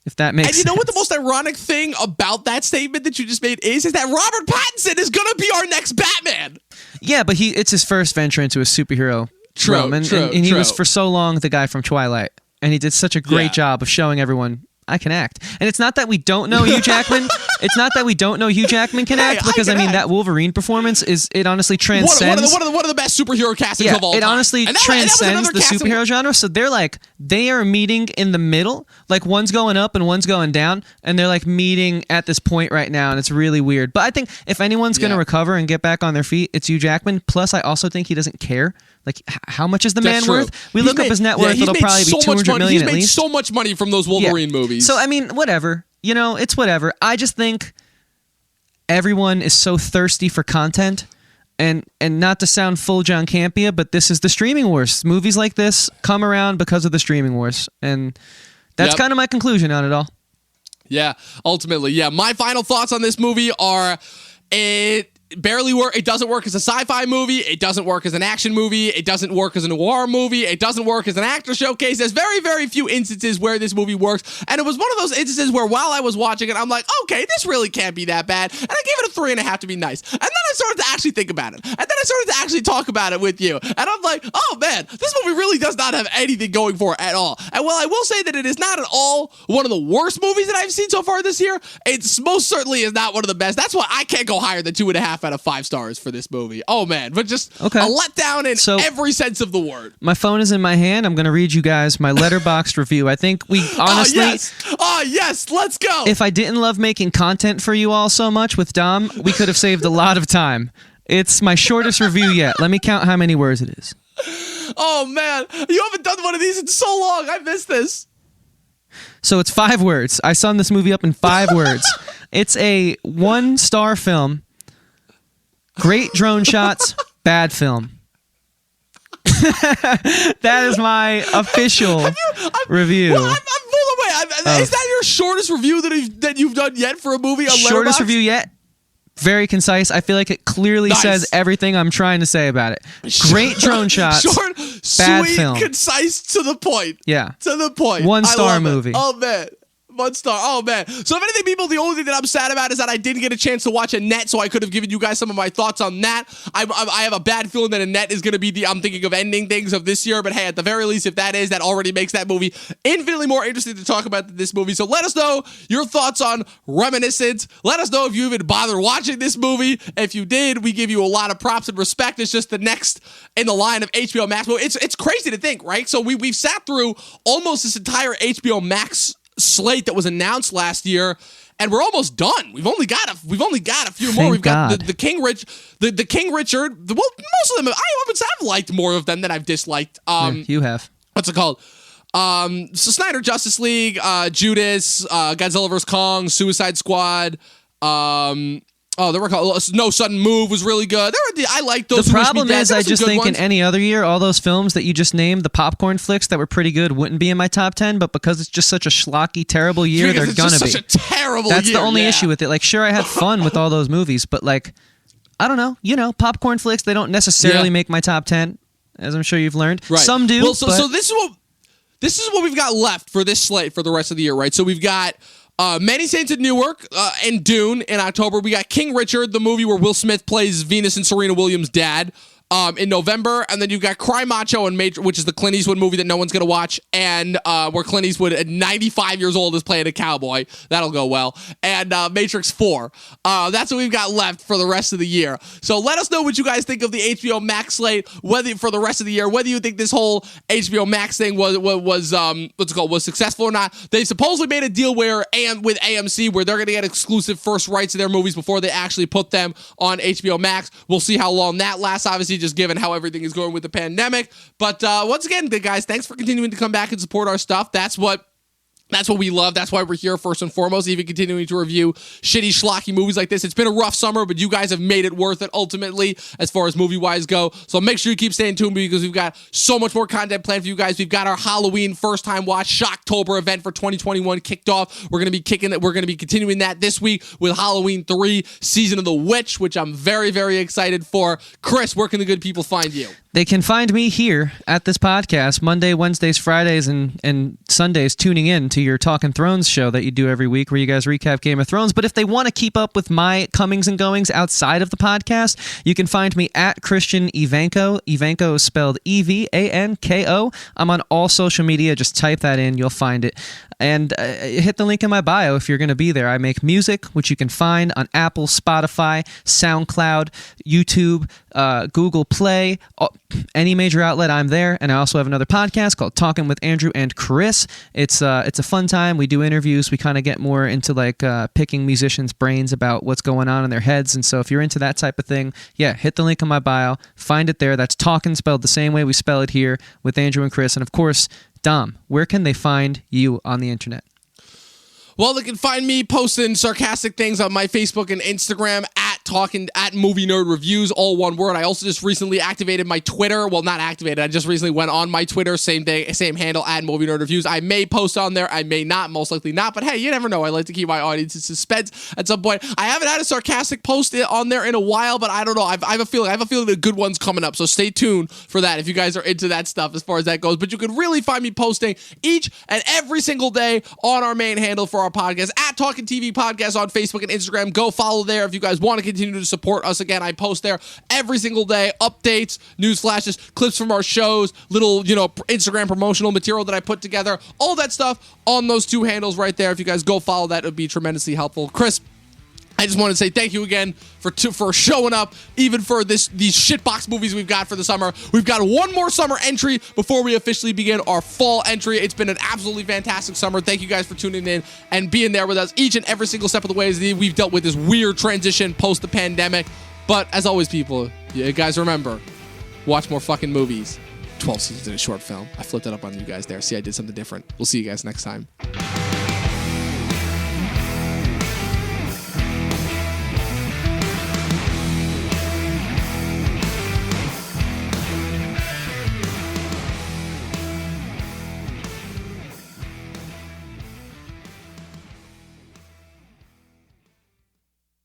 If that makes sense. And you know what the most ironic thing about that statement that you just made is that Robert Pattinson is going to be our next Batman. Yeah, but it's his first venture into a superhero realm. And he was for so long the guy from Twilight. And he did such a great job of showing everyone, I can act. And it's not that we don't know Hugh Jackman. It's not that we don't know Hugh Jackman can act, because I mean that Wolverine performance it honestly transcends one of the best superhero castings of all time. It honestly transcends the superhero genre. So they are meeting in the middle, like one's going up and one's going down, and they're like meeting at this point right now, and it's really weird. But I think if anyone's going to recover and get back on their feet, it's Hugh Jackman. Plus, I also think he doesn't care. Like, how much is the man worth? We look up his net worth; it'll probably be $200 million at least. He's made so much money from those Wolverine movies. So I mean, whatever. It's whatever. I just think everyone is so thirsty for content, and not to sound full John Campea, but this is the streaming wars. Movies like this come around because of the streaming wars, and that's kind of my conclusion on it all. Yeah, ultimately, yeah. My final thoughts on this movie are it barely work. It doesn't work as a sci-fi movie. It doesn't work as an action movie. It doesn't work as a noir movie. It doesn't work as an actor showcase. There's very, very few instances where this movie works. And it was one of those instances where while I was watching it, I'm like, okay, this really can't be that bad. And I gave it a 3.5 to be nice. And then I started to actually think about it. And then I started to actually talk about it with you. And I'm like, oh man, this movie really does not have anything going for it at all. And while I will say that it is not at all one of the worst movies that I've seen so far this year, it's most certainly is not one of the best. That's why I can't go higher than 2.5 out of 5 stars for this movie. Oh man, but just a letdown in every sense of the word. My phone is in my hand. I'm going to read you guys my Letterboxd review. I think we honestly... Oh yes, let's go. If I didn't love making content for you all so much with Dom, we could have saved a lot of time. It's my shortest review yet. Let me count how many words it is. Oh, man. You haven't done one of these in so long. I missed this. So it's 5 words. I summed this movie up in 5 words. It's a 1-star film. Great drone shots, bad film. That is my official review. Well, I'm blown away. Is that your shortest review that you've done yet for a movie on Shortest Letterboxd? review yet. Very concise. I feel like it clearly Nice. says everything I'm trying to say about it. Great drone shots. Short, bad sweet, film. concise, to the point. Yeah. To the point. 1-star I love movie. It. Oh, man. 1 star. Oh, man. So if anything, people, the only thing that I'm sad about is that I didn't get a chance to watch Annette, so I could have given you guys some of my thoughts on that. I have a bad feeling that Annette is going to be I'm thinking of ending things of this year, but hey, at the very least, if that is, that already makes that movie infinitely more interesting to talk about than this movie. So let us know your thoughts on Reminiscence. Let us know if you even bothered watching this movie. If you did, we give you a lot of props and respect. It's just the next in the line of HBO Max movies. It's crazy to think, right? So we've sat through almost this entire HBO Max slate that was announced last year, and we're almost done. We've only got a few more. Thank We've got God. the King Richard. Well, most of them I've liked more of them than I've disliked. You have. What's it called? So Snyder Justice League, Judas, Godzilla vs Kong, Suicide Squad. They were called No Sudden Move was really good. I like those. The Who Wish Me problem Dead. is, There were I some just good think ones. in any other year, all those films that you just named, the popcorn flicks that were pretty good, wouldn't be in my top 10. But because it's just such a schlocky, terrible year, Because they're it's gonna just be. such a terrible That's year. the only yeah. issue with it. Like, sure, I had fun with all those movies, but like, I don't know. Popcorn flicks, they don't necessarily Yeah. make my top 10, as I'm sure you've learned. Right. Some do. Well, but so this is what we've got left for this slate for the rest of the year, right? So we've got Many Saints at Newark and Dune in October. We got King Richard, the movie where Will Smith plays Venus and Serena Williams' dad, in November. And then you've got Cry Macho and which is the Clint Eastwood movie that no one's going to watch, and where Clint Eastwood at 95 years old is playing a cowboy. That'll go well. And Matrix 4. That's what we've got left for the rest of the year. So let us know what you guys think of the HBO Max slate, whether for the rest of the year, whether you think this whole HBO Max thing was successful or not. They supposedly made a deal with AMC where they're going to get exclusive first rights to their movies before they actually put them on HBO Max. We'll see how long that lasts, obviously, just given how everything is going with the pandemic. But once again, guys, thanks for continuing to come back and support our stuff. That's what we love. That's why we're here first and foremost, even continuing to review shitty, schlocky movies like this. It's been a rough summer, but you guys have made it worth it ultimately as far as movie-wise go. So make sure you keep staying tuned because we've got so much more content planned for you guys. We've got our Halloween first-time watch Shocktober event for 2021 kicked off. We're going to be continuing that this week with Halloween 3, Season of the Witch, which I'm very, very excited for. Chris, where can the good people find you? They can find me here at this podcast Monday, Wednesdays, Fridays, and Sundays tuning in to your Talking Thrones show that you do every week where you guys recap Game of Thrones. But if they want to keep up with my comings and goings outside of the podcast, you can find me at Christian Evanko. Evanko is spelled Evanko. I'm on all social media. Just type that in. You'll find it. And hit the link in my bio if you're going to be there. I make music, which you can find on Apple, Spotify, SoundCloud, YouTube, Google Play, any major outlet. I'm there. And I also have another podcast called Talking with Andrew and Chris. It's a fun time. We do interviews. We kind of get more into like picking musicians' brains about what's going on in their heads. And so if you're into that type of thing, yeah, hit the link in my bio. Find it there. That's Talking spelled the same way we spell it here with Andrew and Chris. And of course, Dom, where can they find you on the internet? Well, they can find me posting sarcastic things on my Facebook and Instagram at Movie Nerd Reviews, all one word. I also just recently activated my Twitter. Well, not activated. I just recently went on my Twitter, same handle, at Movie Nerd Reviews. I may post on there. I may not, most likely not. But hey, you never know. I like to keep my audience in suspense at some point. I haven't had a sarcastic post on there in a while, but I don't know. I have a feeling the good one's coming up. So stay tuned for that if you guys are into that stuff as far as that goes. But you can really find me posting each and every single day on our main handle for our podcast, at Talking TV Podcast on Facebook and Instagram. Go follow there if you guys want to continue to support us. Again, I post there every single day, updates, news flashes, clips from our shows, little, Instagram promotional material that I put together, all that stuff on those two handles right there. If you guys go follow that, it would be tremendously helpful. Chris, I just want to say thank you again for showing up, even for these shitbox movies we've got for the summer. We've got one more summer entry before we officially begin our fall entry. It's been an absolutely fantastic summer. Thank you guys for tuning in and being there with us each and every single step of the way as we've dealt with this weird transition post the pandemic. But as always, people, you guys remember, watch more fucking movies 12 seasons in a short film. I flipped it up on you guys there. See, I did something different. We'll see you guys next time.